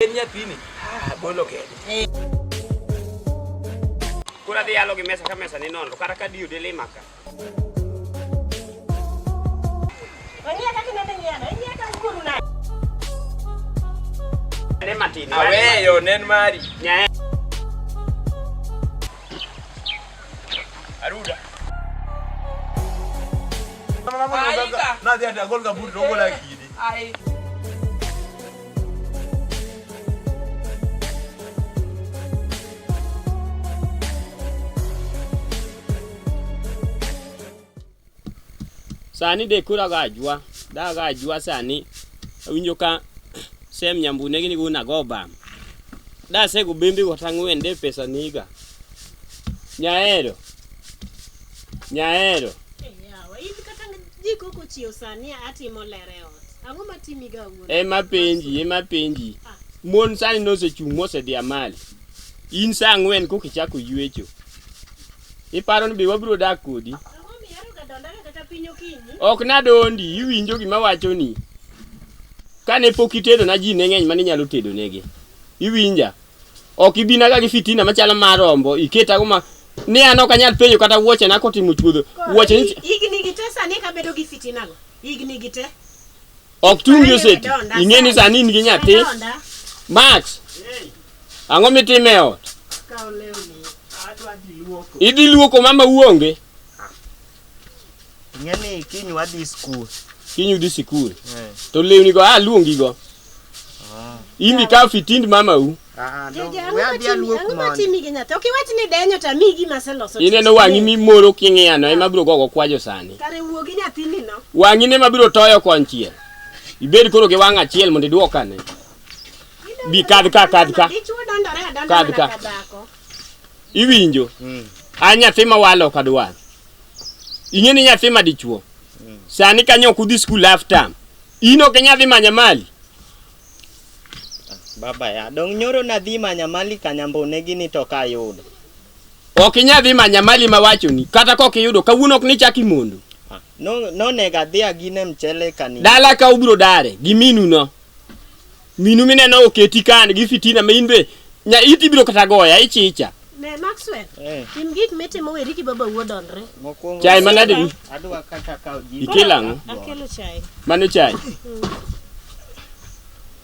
Nyathini bolo kede. Kura dhi yalo gi mesa ka mesa ni nono kata ka diyo dele maka. Wanyia kaki nende nyano, inyia ka skuru na. Ne matini. Aweyo nen mari. Nyae. Aruda. Na dia ada gol kabur dongol lagi ini. Ai. Sani de kura ga jua, da ga jua sani. Awinjo ka sem nyambune gini guna goba. Da se go bimbi go tangwende pesa niga. Nyaero. Nyaero. Yawa, hivi kata jiko ko chio sani ati molere ot. Ango matimi ga wuon. Ema penji. Mon sani no se chumo se dia mali. In sa ngwen ko kichako ywecho. Iparo ni be wabro dak kodi. Ok nadondi, iwinjo gima wacho ni. Kane pok itedo na ji ne ng'eny mane nyalo tedo negi. Iwinja. Ok ibina ga gi fitina machalo marombo, iketa go ma ne an ok anyal penjo kata wuoche na kotimo chuodho. Wuoche ni igni gite sani ka bedo gi fitina go. Igni gite. Ok tungi oseti. Ing'eni sani in gi nyathi. Max. Ang'o mitime ot? Ka olewni. Adwa dhi luoko. Idhi luoko mama uonge. Ng'eni kiny wadhi skul. Kinyu dhi sikul. To lewni go luongi go. Imi ka fitind mama u. Ango matimi gi nyathi. Ok iwach ni denyo ta migi maseloso. Ineno wang'i mimoro king'iyano ema biro gogo kwajo sani. Kare wuogi nyathini no. Wang'i ne mabiro toyo konchiel. Ibed koro gi wang' achiel mondo iduokane. Bi kad ka. Dichuo dondore Kad ka. Iwinjo? An nyathi ma walo kadwa. Ing'eni nyathi ma dichuo. Sani kanyo ok udhi skul half term. Ino ke nyathi manyamali. Baba ya dong nyoro na dhi manyamali kanyambone gini to ka yudo. Ok inyadhi manyamali ma wacho ni kata kok iyudo kawuono ok ni chaki mondo. No nega dhi agine mchele kani. Dala ka ubro dare gi minu no. Minu mineno oketi kan gi fitina ma inbe nya iti biro kata goya ichicha. Ne Maxwell. Tim gik mitimo weri ki baba wuodonre. Mokwongo. Chai manade Adwa kata ka ji. Ikelango. Akelo chai. Mano chai.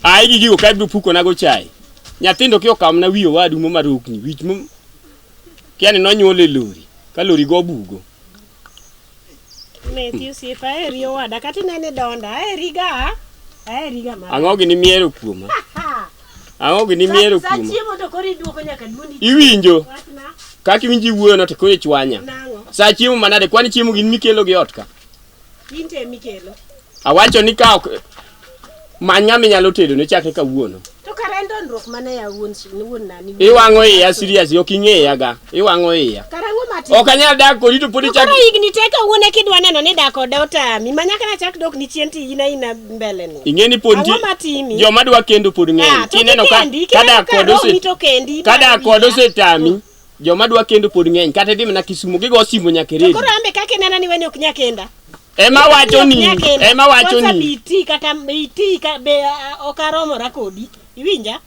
Ai gi gigo ka biro puko nago chai. Nyathindo ki okamna wiyo wadu mo marukni wich mo. Kiani no nyole lori. Ka lori go bugo. Matthew sifa eri owada kati nene donda eriga ma. Ang'o gi ni miero kuoma. Ang'o gi ni miero kuoma. Sa chiemo to kori duoko nyaka duondi. Iwinjo. Kaki winji wuoyo no to kore chwanya. Sa chiemo manade kwani chiemo gin mikelo gi ot ka. Inte mikelo. Awacho ni ka ok manya me nyalo tedo ne chakre kawuono. To kare ndonruok mane ya wuon nani. Iwang'o iya serious ok ing'eya ga. Iwang'o iya. Karango mati. Ok anyal dak kodi to podi chak. Koro igni teka wuone kidwa neno ni dak oda otami. Manyaka na chak dok ni chienti ina mbele ni. Ing'eni ponti. Ang'o matimi? Joma dwa kendo pod ng'eny. Kineno ka kada kodo se. Kada kodo se tami. Joma dwa kendo pod ng'eny. Kata dim na Kisumu gigo simo nyaka redi. Koro ambe kake nena ni weni ok nyakenda. Ema wacho ni. Kwanza biti kata biti ka be okaromora kodi. Iwinja?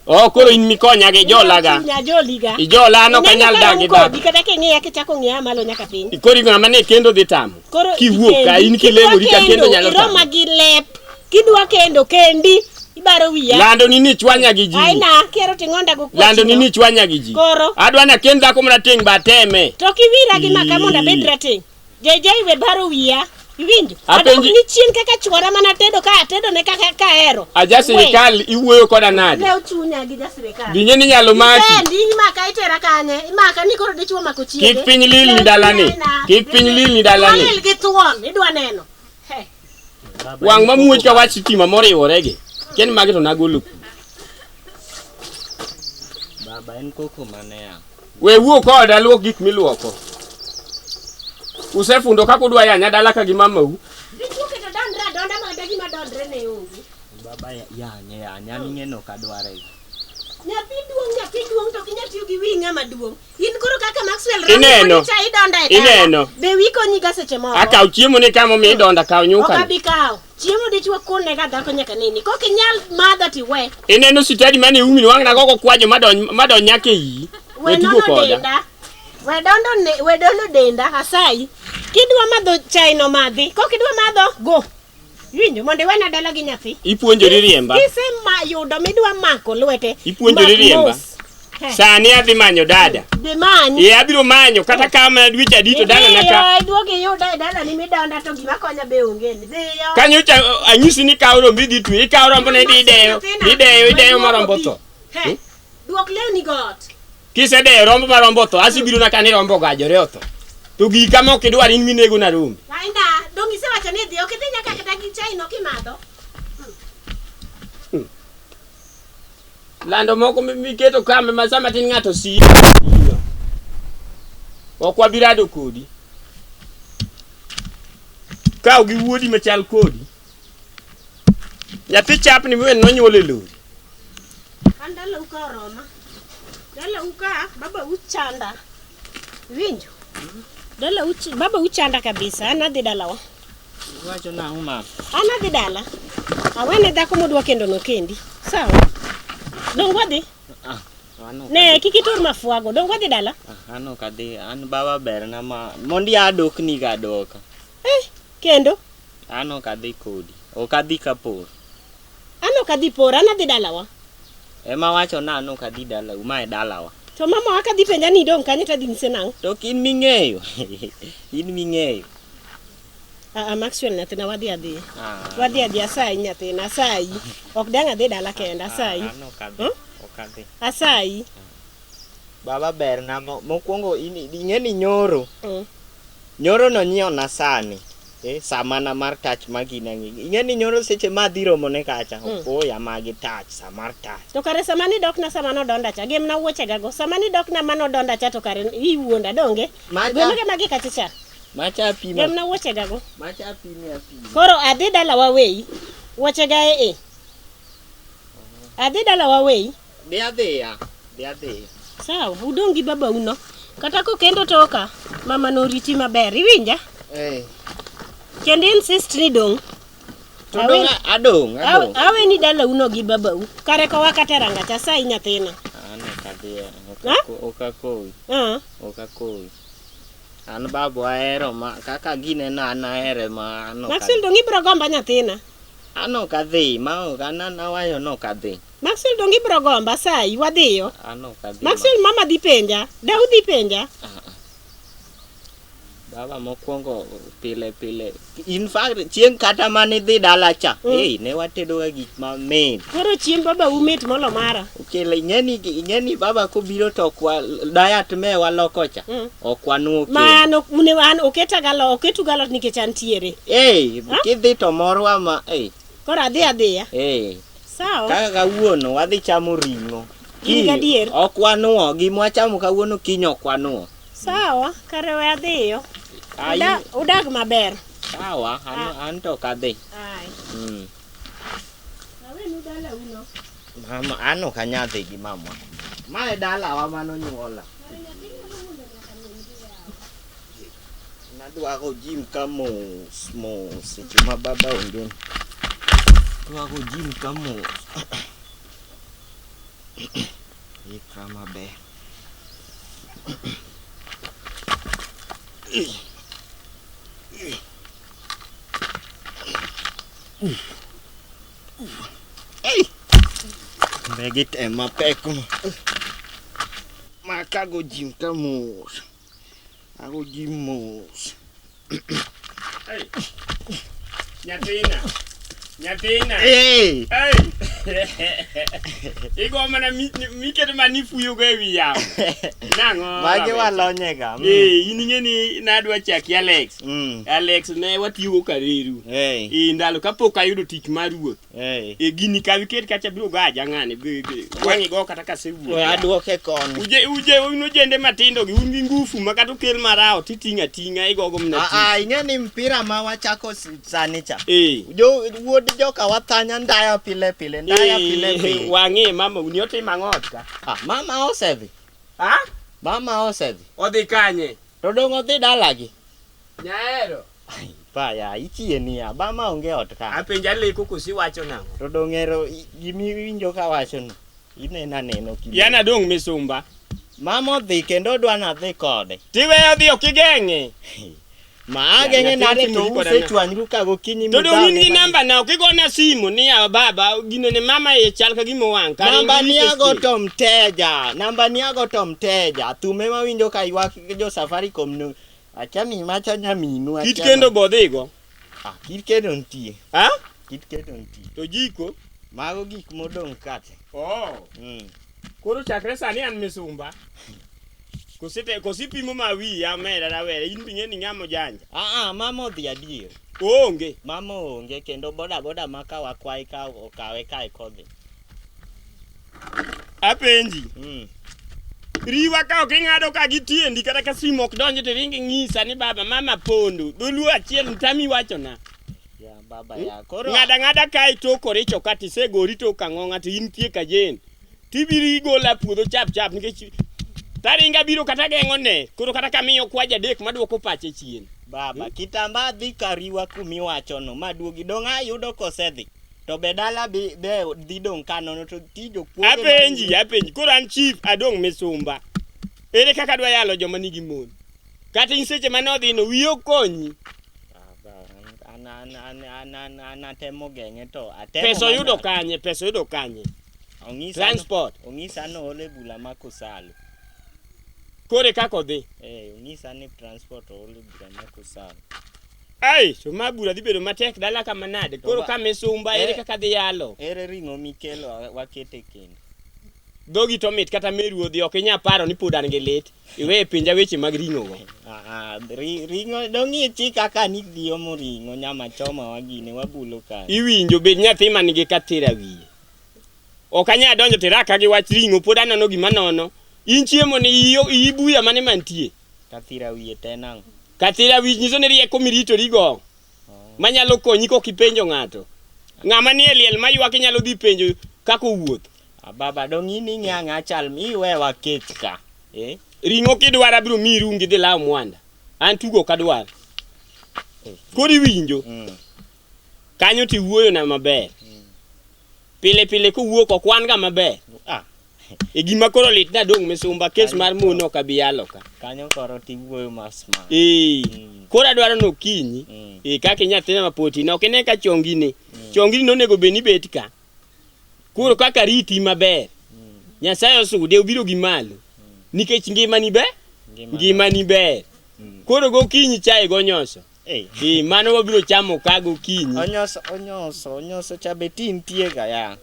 Oh koro in mikonya ge jolaga. Nyajoliga. Ijola no kanyal dagi da. Kodi kata keng'eya kichako ng'eya malo nyaka piny. Ikori ng'ama ne kendo dhi tamo. Kiwuok ka in kilemo rika kendo nyalo tamo. Iroma gi lep. Kidwa kendo kendi. Ibaro wiya. Lando ni chwanya gi ji. Aina kero ting'onda go kwachi. Lando ni chwanya gi ji. Koro. Adwa na kendo dhako mrateng' bateme. To kiwira gi makamonda bed rateng'. Jejei we baro wiya. Iwinjo? Apenji ni chien kaka chwara mana tedo ka atedo ne kaka ka hero. Aja sirikal iwuoyo koda nade. Ne uchunya gi jasirikal. Binye ni nyalo maki. Ndi maka itera kanye. Imaka ni koro dichuo mako chiege. Kik piny lil ni dalani. Kik piny lil ni dalani. Lil gi tuon idwa neno. He. Wang mamuoch ka wach sitima moriworege. Ken magi to nagolo. Baba en koko mane ya. We wuo koda luok gik miluoko. Usefundo kako dwa yanya dala ka gi mamau. Dichuke to donda ma dagi ma dondre ne onge. Baba ya nyani ng'eno kadware. Nyathi duong to kinya tiyo gi winga maduong. In koro kaka Maxwell Ineno. cha idonda e Ineno. Be wiko nyiga seche moko. Akaw chiemo ni kama mi donda kaw nyuka. Okabi kaw. Chiemo dichwo kone ga dhako nyaka nini. Kok inyal madho tiwe. Ineno sitadi mane umi wang na gogo kwajo madon nyake yi. We nono denda. We dono denda asai. Kidwa madho chai no madhi. Kok idwa madho go. Winjo mondo wena dala gi nyathi. Ipuonjori riemba. Kise yudo midwa mako lwete. Ipuonjori riemba. Sani adhi manyo dada. Dhi manyo. Ye abiro manyo kata kama dweche adito dala naka. Duogi yuda dala ni midonda to gima konya be onge ni. Dhiyo. Kanyo anyisi ni kaw rombi dhi twi, kaw rombo ne ideyo marombo to. Duok leni got. Kise deyo rombo marombo to, asibiro naka ni rombo gajore oto. To gika mok idwar in minego na rombi. Ainda, dongi se wacho ni dhi ok idhi nyaka kata gi chai no kimadho. Lando moko miketo kame masama tin ng'ato si. Okwa birado kodi. Kaw gi wuodi machal kodi. Nyathi chap ni wen nonyuol e lori. Kandala uka roma. Dala uka baba uchanda. Winjo. Baba uchanda kabisa. Ana dhi dalawa. Wacho nang'o ma? Ana dhi dala. Awene dhako modwa kendo no kendi. Sawa. Dong wadhi? Ne kikitur mafuago. Dong wadhi dala? Ano kadhi. An baba ber na ma. Mondi adok ni ga doka. Kendo? Ano kadhi kodi. Ok adhi kapor. Ano kadhi por. Ana dhi dalawa? Ema wacho na ano kadhi dala. Uma e dalawa. To mama waka dhi penja ni dong kanye tadhi nise nang? To in ming'eyo. In ming'eyo. Maxwell nyathina wadhi adhi. Wadhi adhi asai nyathina asai. Ok dang adhi dala kenda asai. Ano kadhi. Ok adhi. Asai. Baba ber na mokwongo ing'eni nyoro. Nyoro no nyiewo na sani. Sama na mar touch magina ngi. Ing'eni nyoro seche ma dhi romo ne kacha. Oya magi touch samar touch. To kare sama ni dok na sama no donda cha. Gem na wuoche gago. Sama ni dok na mano donda cha to kare iwuonda donge. Gwemege magi kacha cha. Macha pima. Gem na wuoche gago. Macha pima pima. Koro adhi dala wawei. Wuoche ga Adhi dala wawei. Dia ya. Sawa, udong gi baba uno. Kata ko kendo toka. Mama no riti maber. Iwinja? Kendo insist ni dong. Adong. Awe ni dala uno gi baba u. Kare ko wakate ranga cha sai nyathina. Ano kadhi. Okakoi. Okakoi. An babu ahero ma kaka gine na an ahere ma ano. Maxwell dong ibro gomba nyathina. Ano kadhi ma ok an awayo no kadhi. Maxwell dong ibro gomba sai wadhiyo. Ano kadhi. Maxwell mama dhi penja. Dau dhi penja. Baba mokwongo pile. In fact chieng' kata mane dhi dala cha. Ne watedo ga gik mamit. Koro chiemb baba umit molo mara. Okele ing'eni baba kobiro to kwa diet me waloko cha. Ok wanuo ke. Mano une wan oketu galot nikech antiere. Kidhi to morwa ma Koro adhiya. Sawa. Kaka kawuono wadhi chamo ring'o. In gadier. Ok wanuo gima wachamo kawuono kiny ok wanuo. Sawa, kare we adhiyo. Udag maber. Sawa, an to kadhi. Ai. Awe nu dala uno. Mama ano kanyadhi gi mama. Mae dala wa mano nyuola. Nadwa go jim ka mos seche ma baba onge. Dwa go jim ka mos. Ikra maber. Megit ema peko. Maka go jim ka mos. Ago jim mos. Nyathina. Igo mana miketo mani fuyo go ewi yawo. Nang'o? Mage walonye ga. In ing'eni nadwa chaki Alex. Alex ne watiyo kareru. Ndalo kapok ayudo tich mar ruoth. Gini kawi ket kacha biro gaja ng'ane. Wang'i go kata kasewuok. Adwoke koni. Uno jende matindo gi un gi ngufu makata okel marao titing'a igogo mna. Ing'eni mpira ma wachako sani cha. Wuod joka wathanya ndaya pile. taya pile pile. Wang'e mama uni otimo ang'o ot ka? Mama osedhi. Mama osedhi. Odhi kanye? To dong' odhi dalagi. Nyaero. Paya ichieni ya mama onge ot ka. Apenja leko kosi wacho nang'o? To dong' ero gimiwinjo ka wachono. Ineno kimi. Yana dong' misumba. Mama odhi kendo dwana dhi kode. Tiweyo dhi ok igeng'e. Ma ageng'e nade to usechwanyru ka gokinyi to dong' in gi namba na ok igona simu ni ya baba gino ne mama e chal ka gimo wang' kare namba ni ago to mteja thume mawinjo ka ywak jo Safaricom no achami macha nyaminu kit kendo bodhigo kit kendo ntie kit kendo ntie to jiko mago gik modong' kate koro chakre sani an misumba kosipimo mawiya mera rawere in bing'e ni ng'amo janja mama odhi adier onge mama onge kendo boda maka wakwai ka okawe kae kodhi apenji riwa ka ok ing'ado ka gitiendi kata ka simu ok donjo to ringi ng'isa ni baba mama pondo dholuo achiel tami wachona baba ya koro ng'ada kae tok oricho ka tisegori tok ang'ong'a to in tie kajen tibiri gola puodho chap nikech taringa biro kata geng'one koro kata kamiyo kwa jadek maduoko pache chien baba kitamba dhi kariwa kumiwachono maduogi dong' ayudo kosedhi to be dala be dhi dong' kanono to tijo puodho apenji koro an chief adong' misumba ere kaka dwa yalo joma nigi mon kata in seche manodhi no wiyo konyi anatemo geng'e to pesa yudo kanye transport ong'isa no ole bula makosalo kore kako dhi ong'isa ni transport ole bula makosalo to mabura dhi bedo matek dala kama nade koro ka misumba ere kaka dhi yalo ere ring'o mikelo wakete kendo dhogi to mit kata meru odhi ok inya paro ni pod an gi lit iwe pinja weche mag ring'o go ring'o dong' ichi kaka ni dhiomo ring'o nyama choma wagine wabulo ka iwinjo bed nyathi man gi kathira wiye ok anya donjo tiraka gi wach ring'o pod anono gima nono in chiemo ni ibuya mane mantie kathira wiye tenang kathira wiye nyiso ni rieko miritori go manyalo konyi kok ipenjo ng'ato ng'ama ni eliel maywak inyalo dhi penjo kako wuoth baba dong' ini ng'ang'a chal miwe wakech ka ring'o kidwara biro mi rungi dhi law mwanda an tugo kadwar kori winjo kanyo tiwuoyo na maber pile kowuok ok wan ga maber gima koro lit na dong' misumba kes mar mono ok abi yalo ka kanyo koro tiwuoyo masma koro adwaro no kinyi kaka nyathina mapoti no ok ine ka chongini nonego bed ni bet ka koro kaka riti maber Nyasaye osude obiro gi malo nikech ngimani ber koro gokinyi chae gonyoso mano wabiro chamo ka gokinyi onyoso chabe ntie ga ya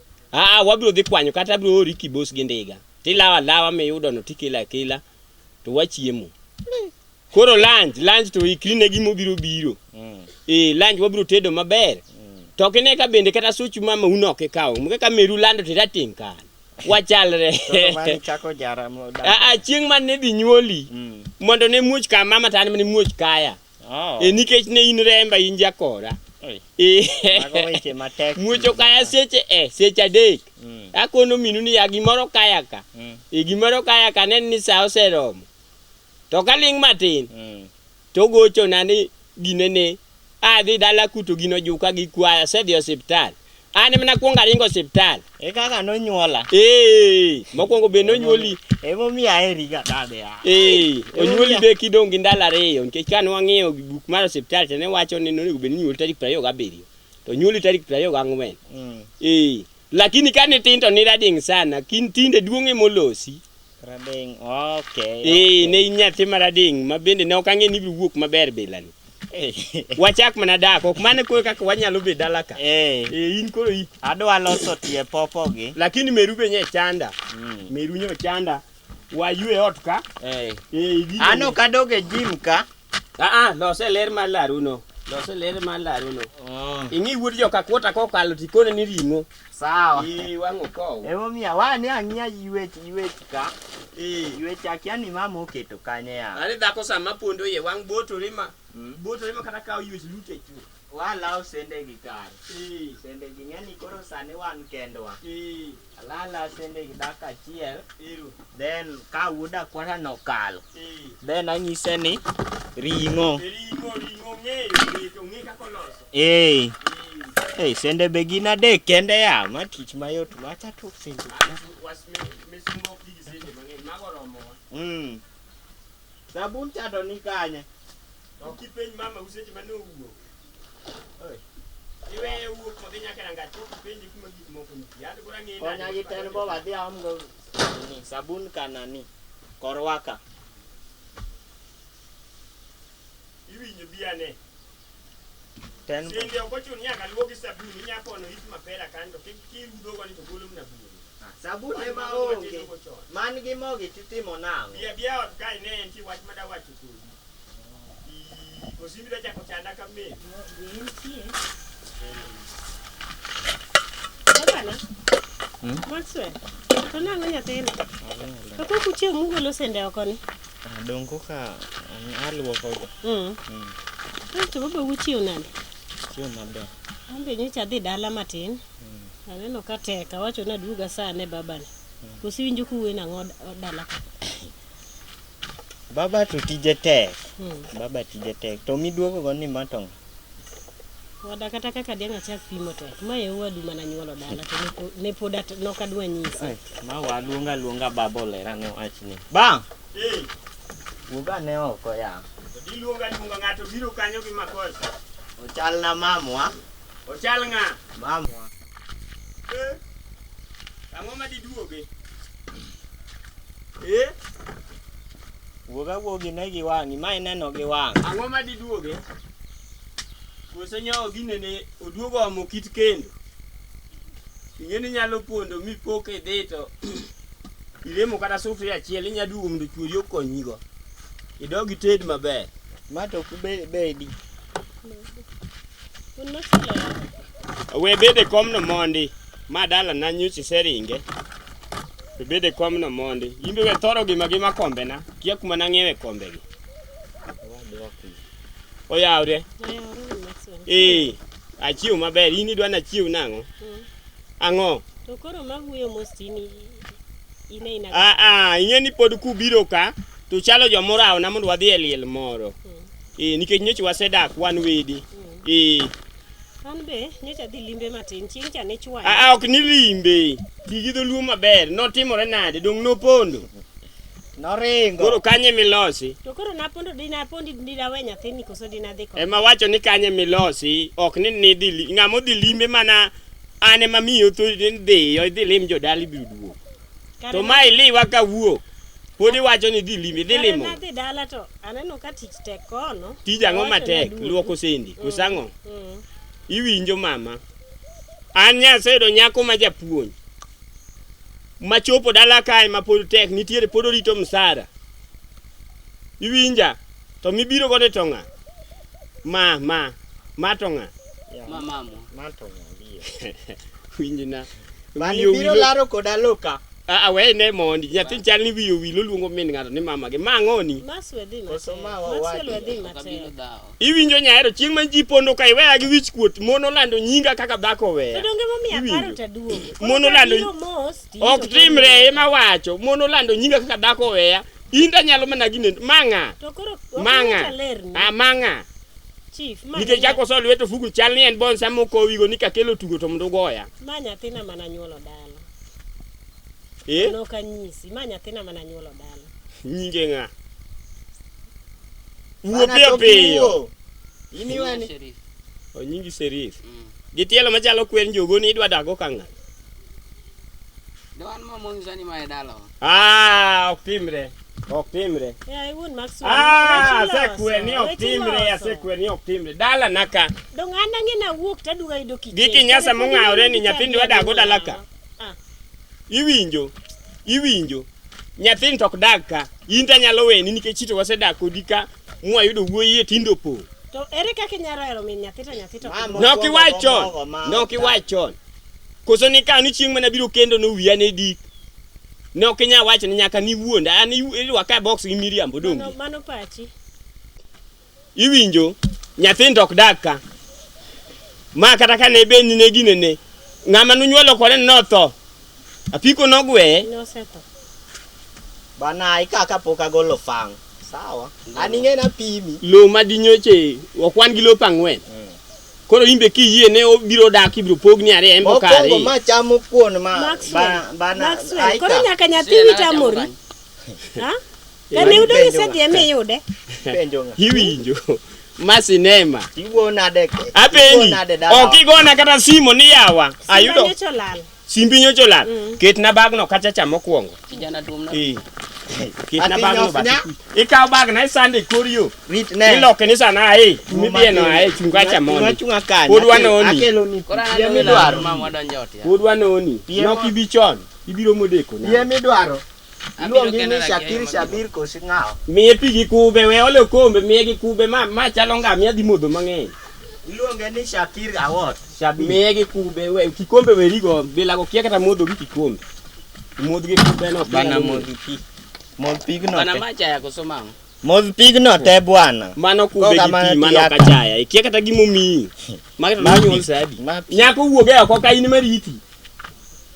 wabiro dhi kwanyo kata biro ori kibos gi ndiga tilawa miyudo no tikila to wachiemo koro lunch to ikri ne gimo biro lunch wabiro tedo maber to kine ka bende kata suchu mama unoke kawo kaka meru lando tirating kan wachalre chieng' man ne dhi nyuoli mondo ne muoch ka mama tan ne muoch kaya nikech ne in remba in jakora muocho kaya seche adek akono minu ni ya gimoro kaya ka gimoro kaya ka nen ni sa oseromo to kaling' matin to gocho na ni ginene adhi dala kuto gino juka gi kwaya sedhi osiptal ane mana kuonga ringo osiptal kaka nonyuola mokwongo be nonyuoli emomiya eri ga dade ya onyuoli be kidong' gi ndalo ariyo nikech kane wang'iyo buk mar osiptal to ne wacho ni nonego bed ni nyuoli tarik 27 to nyuoli tarik 24 lakini kane tin to nirading sana tinde duong'e molosi rading ne in nyathi marading ma bende ne ok ang'e ni ibiro wuok maber bilani wachak mana dak ok mane koe kaka wanyalo bet dala ka in koro adwa loso tie popo gi lakini meru be nye chanda meru nyo chanda wayue ot ka ano kadoge gym ka lose ler mar laruno ing'i wuod joka kwota kokalo tikone ni ring'o sawa wang'o kowo emomiya wane ang'iya ywech ka ywech akia ni mama oketo kanye ya ani dhako sama pondo ye wang' botore ma Boto ema kata kawo yuech lute chu. Walaw sende gi kar. Sende gi ng'eni koro sani wan kendwa. Alala sende gi daka achiel. Then ka wuoda kwara nokalo. Then anyise ni ring'o. Ring'o ng'eyo kaka oloso. Sende be gin adek kende ya ma tich mayot macha tok sende. Misumbo gi sende mang'eny mago romo. Sabun chado ni kanye. Okipenj mama useche mane owuok. Iwe wuok modhi nyaka rangach okipenji kuma gik moko nitie. An kora ng'eyo. Konya gi ten bo wadhi amgo ni sabun kanani. Korwaka. Iwinjo biane. Ten bo. Sende okochun nyaka luogi sabun inya pono it mapera kanto kirudo go ni to golo mna buru. Sabun ema onge. Man gi mogi titimo nang'o? Bia ot kae ne en ti wach madawacho kodi. Osimbi da chako chanda kame. Bana. Maxwell. To nang'o nyathina? Kako kuchieng' mugolo sende oko ni? Dongo ka aluoko go. To baba uchieo nade? Chiyo maber. Ambe nyocha dhi dala matin. Aneno ka tek awacho na duga sane babane. Kosi winjo kuwe nang'o dala ka. Baba to tije tek. Baba tije tek. To miduogo go ni matong. Wada kata kaka diang' achak pimo tek. Ma e wadu mana nyuolo dala to ne poda nok adwa nyisi. Ma waluonga baba olera ne wach ni. Bang. Wuga ne oko ya. Iluonga ng'ato biro kanyo gi makosa. Ochal na mamwa. Ochal ng'a? Mamwa. Ang'o ma diduoge? Wuga wogi ne gi wang'i, ma ineno gi wang'. Ang'o ma diduoge? Koso nyawo ginene oduogo omo kit kendo. Ing'eni nyalo pondo mipoke idhi to iremo kata sufria achiel inya duogo mondo chuori okonyigo. Idog ited maber. Ma to kubedi. We bede komno mondi. Ma dala na nyuchi seringe. We bede komno mondi. Imbe we thoro gima kombe na. Kia kuma na ng'iewe kombe gi. Oyawre. Achiew maber. In idwa na chiew nang'o? Ang'o? To koro maguyo mostini ina. Ing'eni pod kubiro ka to chalo jomorao na mondo wadhi e liel moro. Nikech nyocha wasedak wan wedi. An be nyocha dhi limbe matin chieng' cha ne chwanya. Ok ni limbe. Digi dholuo maber. Notimore nade? Dong nopondo. Noringo. Koro kanye milosi? To koro napondi dinawe nyathini koso dinadhi ko. Ema wacho ni kanye milosi, ok ni nidhi ng'amo dhi limbe mana ane mamiyo to idhi lim jodali biro duogo. To ma iliwa ka wuok. Podi wacho ni dhi limbe dhi limo. Nadhi dala to aneno ka tich tek kono. Tij ang'o matek? Luoko sendi. Kusang'o? Iwinjo mama. An nyasedo nyako ma japuonj. Machopo dala kae ma pod tek nitiere pod orito msara. Iwinja? To mibiro gode tonga. Ma tonga. Ma tonga biyo. Winjina. Mani biro laro koda loka. We ne mondi. Nyathi chal ni wiyo wilo luongo min ng'ato ni mama gi. Ma ng'oni. Maswedhi matek. Iwinjo nyahero chieng' ma ji pondo ka iweya gi wich kuot mono lando nyinga kaka dhako weya. To donge momiya paro ta duogo. Mono lando ok timre ema wacho. Mono lando nyinga kaka dhako weya. Inda nyalo mana gine mang'a. To koro mang'a. Mang'a. Chief, nikech chako so lweto fugu chal ni en bon samo kowigo ni kakelo tugo to mondo goya. Ma nyathina mana nyuolo dala. No kanyisi, ma nyathina mana nyuolo dala. Nyinge ng'a? Wuo piyo. Ini wani. Nyingi Serif. Gitielo machalo kwen jogo ni idwa dago ka ng'a? Doan mamon zani ma dala. Ok timre. Ya iwun Maxwell. Sekwe ni ok timre. Dala naka. Dong an ang'ena wuok taduga ido kiche. Giki nyasa mong'awre ni nyathini dwa dago dala ka. Iwinjo. Nyathini tok dag ka. Inta nyalo weni nikech chito wasedak kodi ka mwayudo wuoyi tindo po. To ere kaka inyalo hero min nyathi to. Nokiwachon. Koso ni ka ni chieng' mana biro kendo no wiya ne dik. Ne ok inya wacho ni nyaka ni wuonda. An iwa ka box gi Miriam bodongi. Mano pachi. Iwinjo nyathindo ok dak ka. Ma kata ka ne beni ne ginene. Ng'ama nunyuolo kore notho. Apiko nogweye. Nosetho. Bana ikaka pok agolo fang. Sawa. Aninge na pimi. Lo madinyoche okwan gi lopa 4. Koro imbe kiyie ne obiro dak ibiro pogni are embo kare. Mokongo ma chamo kuon ma bana koro nyaka nyathi tamori. Ha? Kane udo ni sedi eme yude. Penjo nga. Iwinjo. Ma sinema. Iwo nade. Apenji. Okigona kata simo ni yawa. Ayudo. Nyocho lal. Simbi nyocho lal. Ketna bagno kacha cha mokwongo. Kijana tumno. Ketna bagno ba. Ikaw bagna isande korio. Rit ne. Iloke ni sana mibieno chunga cha mondo. Chunga kanya. Podwa noni. Akelo ni. Piem idwaro mama donjot ya. Podwa noni. Nok ibichon. Ibiro modeko na. Piem idwaro. Luongi ni Shabir kosi ng'ao. Miye pigi kube we ole kombe miye gi kube ma chalo ngamia dhi modho mang'eny. Iluonge ni Shakir Awot. Miye gi kube we kikombe werigo bila go kia kata modho gi kikombe. Modho gi kube no Bana modh pi. Modh pigno. Bana macha ya kusoma. Modh pigno te bwana. Mano kube gi pi mano kachaya. Ikia kata gimomi. Makata nyuol sadi. Nyako wuoge oko ka in mariti.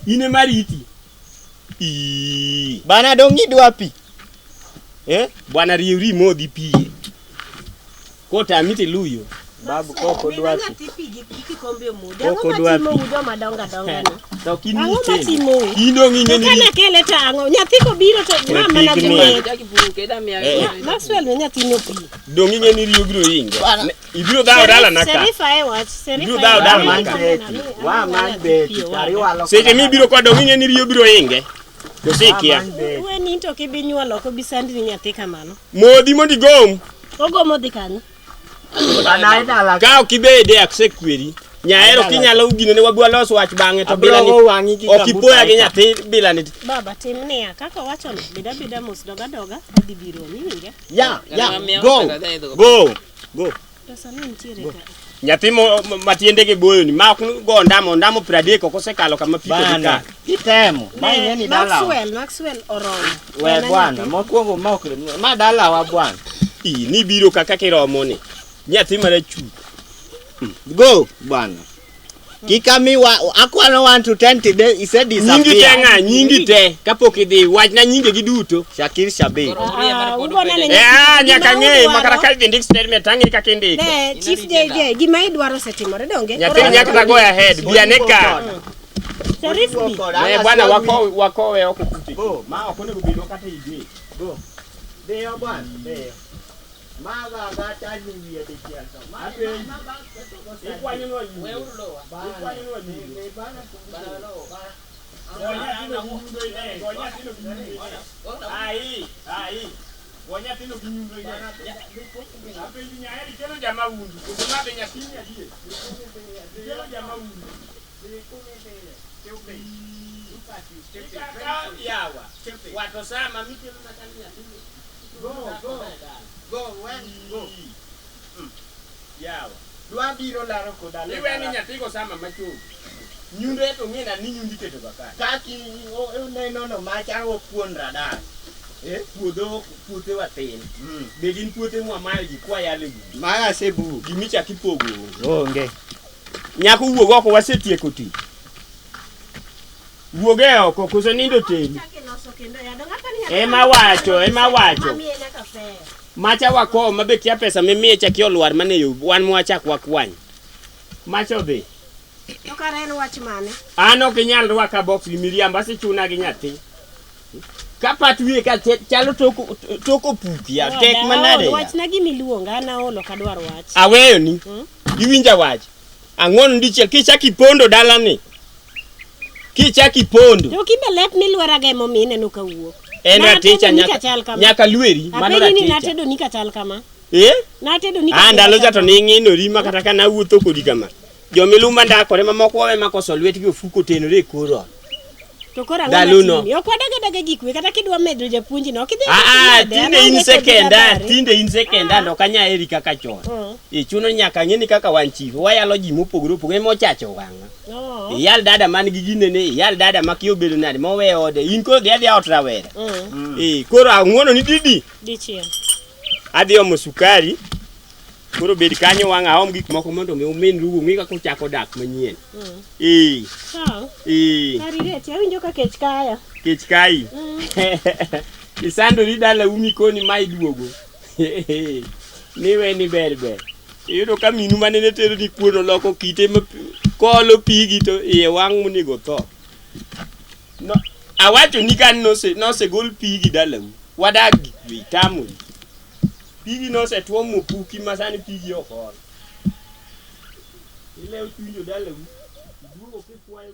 Ine mariti. Bana dong idwa pi. Bwana riuri modhi pi. Kota miti luyo. Babu koko dwa pi. Nyathi pi gi kikombe muda. Koko dwa pi. Udo madonga donga ni. To Ang'o matimo? Kindo ng'inge ni. Kana kele tango. Nyathi ko biro to mama na biro. Jaki puke da miya. Maxwell ne nyathi no pi. Dongi ng'e ni riyo biro inge. Ibiro dawo dala naka. Serifa e wach. Serifa. Ibiro dawo dala Man naka. beti. Wa man beti. Tari walo. Seche mi biro kwa dongi ng'e ni riyo biro inge. Kosikia. We ni to kibi nyuolo ko bisandi ni nyathi kamano. Modhi mondi gom. Ogomo dhi kanyo. Bana idala. Ka okibede aksekweri. Nyaero kinyalo ugine ne wagwa los wach bang'e to bila ni. Okipoya gi nyathi bila ni. Baba tim niya kaka wacho no bida mos doga adhi biro miwinge. Ya. Go. Pesa ni ntiere ka. Nyathi matiende ge boyo ni ma ok go ndamo 30 kosekalo kama piko dika. Kitemo. Ma ngeni dala. Maxwell oromo. We bwana, mokwongo mokre. Ma dala wa bwana. Ni biro kaka kiromo ni. Nyathi mara chu. Go bwana. Kikami wa akwano 1 to 10 today he said disappear. Nyingi te kapok idhi wach na nyinge gi duto. Shakir Shabir. Nyaka ng'e makara ka indik statement tangi kaka indiko. Chief JJ gima idwaro setimore donge. Nyathi nyaka go ahead bianeka. Sharif bi. Bwana wakowe oko kuti. Go. Ma okone gubido kata ide. Go. Deyo bwana, deyo. Maga gata ni ya de kiasi. Ikwanyo no yu. We ulo. Ikwanyo no yu. Bana lo. Gonya tino kinyundo ide. Apendi nyaeri kelo jama wundu. Kusema be nyakinya die. Kelo jama wundu. Yawa. Watu sama miti nakania. Go. Yawa. Dwa biro laro kodale. Iwe ni nyatiko sama macho. Nyundo eto ngina ni nyundi keto bakari. Kaki neno no macha okuon radar. Puothe watin. Begin puothe mwa mal gi kwa yale bu. Mara sebu. Gimicha kipogo. Onge. Nyako wuog oko wasetieko ti. Wuoge oko koso nindo teni. Ema wacho. Macha wako mabe kia pesa mimiye chaki olwar mane yo wan mwachak wakwany. Macho dhi. To kare en wach mane? Ano kinyal rwaka box gi miriamba si chuna gi nyathi. Kapat wiye ka chalo toko puki ya tek manade. Wach na gimi luonga na olo kadwar wach. Aweyo ni. Iwinja wach. Ang'on dichiel kichaki pondo dala ni. Kichaki pondo. To kibelet milwara ga momine no kawuok. En aticha nyaka lweri mano raticha. Apeni natedo nika chal kama. Natedo nika. Ndalo jato ni ng'inori ma kata kana wuotho kodi kama. Jomiluma ndakore mamoko wawe makoso lwetgi ofuko tenore koro. To kora ng'ama yo kwadaga gikwe kata kidwa medo japuonji no kidhi. Tinde in secondary ndo kanya eri kaka chon. Chuno nyaka ng'eni kaka wanchivo wayalo ji mopogore opogore mochacho wang'a. Yal dada man gi ginene yal dada makiyo bedo nade mowe ode in ko dhi ot rawera. Koro ang'wono ni didi. Dichiel. Adhi omo sukari Koro bed kanyo wang' aom gik moko mondo mi umin rugo ng'i kaka uchako dak manyien. Karireti, awinjo ka kech kaya. Kech kai. Isandori dala umi koni ma iduogo. Niwe ni ber. Iyudo ka minu manene tero ni kuono loko kite kolo pigi to iye wang' monego tho. No, awacho ni kan nose gol pigi dala u. Wadak gik tamo. Pigi nose tuomo puki masani pigi okol. Ile uchunjo dala u. Duogo kikwayo